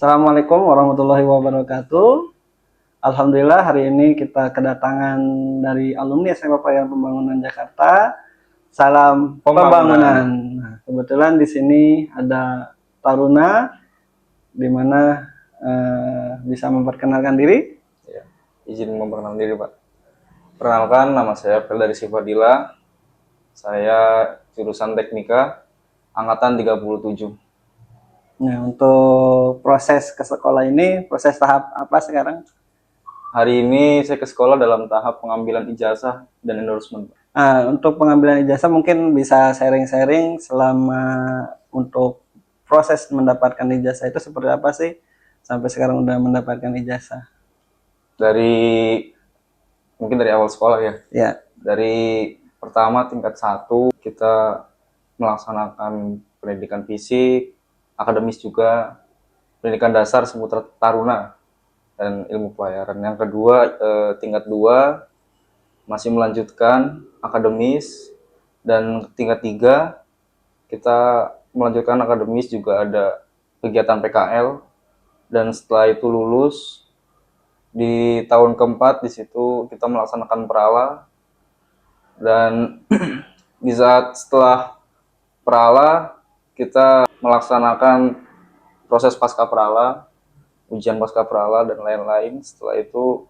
Assalamualaikum warahmatullahi wabarakatuh. Alhamdulillah hari ini kita kedatangan dari alumni SMA Pelayaran Pembangunan Jakarta. Salam pembangunan. Nah, kebetulan di sini ada Taruna, di mana bisa memperkenalkan diri. Ya, izin memperkenalkan diri, Pak. Perkenalkan, nama saya Felda Fadila. Saya jurusan Teknika, angkatan 37. Nah, untuk proses ke sekolah ini, proses tahap apa sekarang? Hari ini saya ke sekolah dalam tahap pengambilan ijazah dan endorsement, Pak. Nah, untuk pengambilan ijazah mungkin bisa sharing-sharing selama untuk proses mendapatkan ijazah itu seperti apa sih? Sampai sekarang udah mendapatkan ijazah. Mungkin dari awal sekolah ya. Ya. Dari pertama tingkat 1 kita melaksanakan pendidikan fisik, akademis juga, pendidikan dasar seputar taruna dan ilmu pelayaran. Yang kedua tingkat 2 masih melanjutkan akademis, dan tingkat 3 kita melanjutkan akademis juga ada kegiatan PKL, dan setelah itu lulus di tahun keempat di situ kita melaksanakan perala, dan di saat setelah perala kita melaksanakan proses pasca perala, ujian pasca perala dan lain-lain. Setelah itu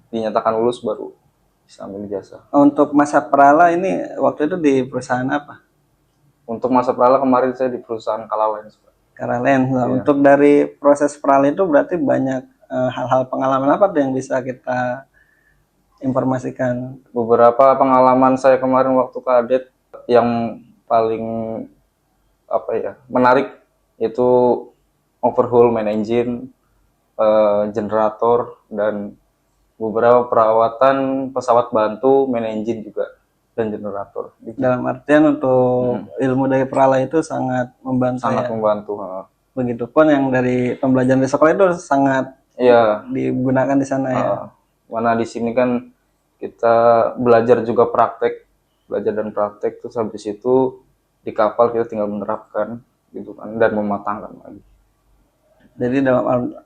dinyatakan lulus baru bisa ambil ijazah. Untuk masa perala ini waktu itu di perusahaan apa? Untuk masa perala kemarin saya di perusahaan Kalalen. Karalen. Nah, Iya. untuk dari proses perala itu berarti banyak hal-hal pengalaman apa tuh yang bisa kita informasikan? Beberapa pengalaman saya kemarin waktu kadet yang paling menarik itu overhaul main engine, generator, dan beberapa perawatan pesawat bantu main engine juga dan generator. Dalam artian untuk ilmu dari perala itu sangat membantu. Sangat membantu. Begitupun yang dari pembelajaran di sekolah itu sangat digunakan di sana ya. Mana di sini kan kita belajar juga belajar dan praktek, terus habis itu di kapal kita tinggal menerapkan gitu kan dan mematangkan lagi. Jadi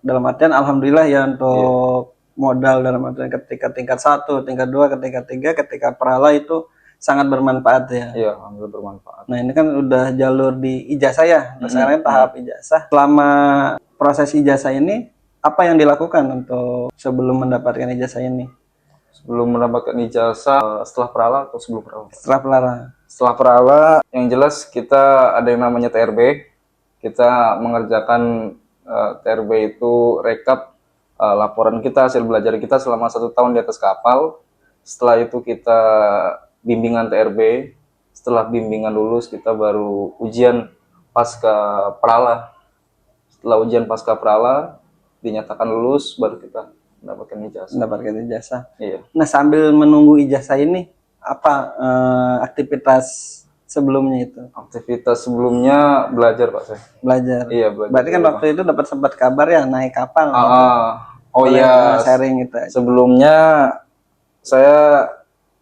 dalam artian alhamdulillah ya untuk modal dalam artian ketika tingkat 1, tingkat 2, ketika 3, ketika perala itu sangat bermanfaat ya. Iya, sangat bermanfaat. Nah, ini kan udah jalur di ijazah ya. Sekarang tahap ijazah. Selama proses ijazah ini apa yang dilakukan untuk sebelum mendapatkan ijazah ini? Sebelum mendapatkan ijazah, setelah perala atau sebelum perala? Setelah perala. Setelah perala, yang jelas kita ada yang namanya TRB. Kita mengerjakan TRB itu rekap laporan kita, hasil belajar kita selama 1 tahun di atas kapal. Setelah itu kita bimbingan TRB. Setelah bimbingan lulus, kita baru ujian pasca perala. Setelah ujian pasca perala dinyatakan lulus, baru kita mendapatkan ijazah. Iya. Nah, sambil menunggu ijazah ini apa aktivitas sebelumnya itu? Aktivitas sebelumnya belajar, Pak, saya. Belajar. Iya, belajar. Berarti kan waktu itu dapat sempat kabar ya naik kapal. Oh iya, sharing itu. Sebelumnya saya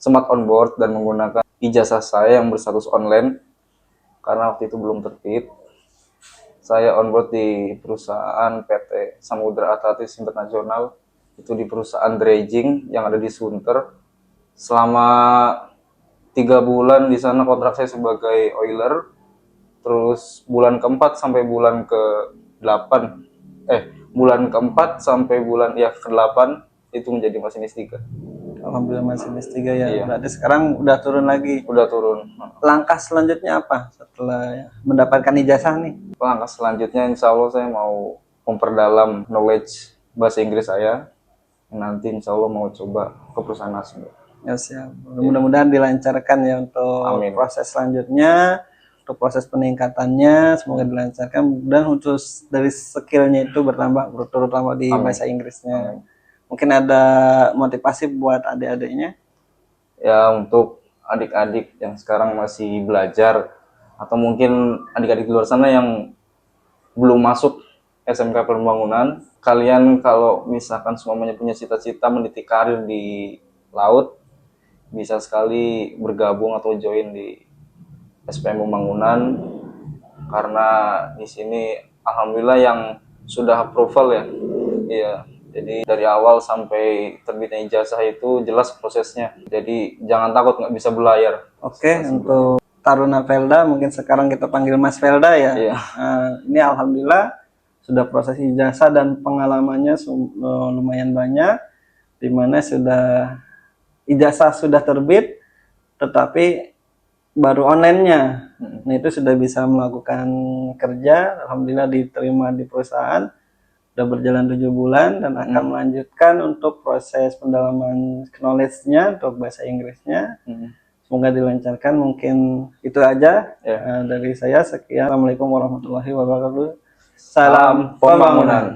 sempat on board dan menggunakan ijazah saya yang berstatus online karena waktu itu belum terbit. Saya on board di perusahaan PT Samudra Atlantis Internasional, itu di perusahaan dredging yang ada di Sunter. Selama 3 bulan di sana kontrak saya sebagai oiler. Terus bulan ke-4 sampai bulan ke-8 bulan ke-4 sampai bulan ke-8 itu menjadi masinis 3. Alhamdulillah masinis 3 ya. Iya. Berarti sekarang udah turun lagi. Udah turun. Langkah selanjutnya apa setelah mendapatkan ijazah nih? Langkah selanjutnya insya Allah saya mau memperdalam knowledge bahasa Inggris saya. Nanti insya Allah mau coba ke perusahaan asing. Ya siap. Mudah-mudahan dilancarkan ya untuk proses selanjutnya. Untuk proses peningkatannya semoga dilancarkan dan khusus dari skillnya itu bertambah terutama di bahasa Inggrisnya. Mungkin ada motivasi buat adik-adiknya ya, untuk adik-adik yang sekarang masih belajar atau mungkin adik-adik di luar sana yang belum masuk SMK Pembangunan. Kalian kalau misalkan semuanya punya cita-cita meniti karir di laut, bisa sekali bergabung atau join di SPM Pembangunan, karena di sini alhamdulillah yang sudah approval ya. Iya. Jadi dari awal sampai terbitnya ijazah itu jelas prosesnya. Jadi jangan takut nggak bisa belayar. Oke, untuk Taruna Velda mungkin sekarang kita panggil Mas Velda ya. Iya. Ini alhamdulillah sudah proses ijazah dan pengalamannya lumayan banyak, di mana ijazah sudah terbit, tetapi baru online-nya. Nah, itu sudah bisa melakukan kerja, alhamdulillah diterima di perusahaan, sudah berjalan 7 bulan dan akan melanjutkan untuk proses pendalaman knowledge-nya untuk bahasa Inggrisnya. Semoga dilancarkan. Mungkin itu aja dari saya. Sekian. Assalamualaikum warahmatullahi wabarakatuh. Salam pembangunan.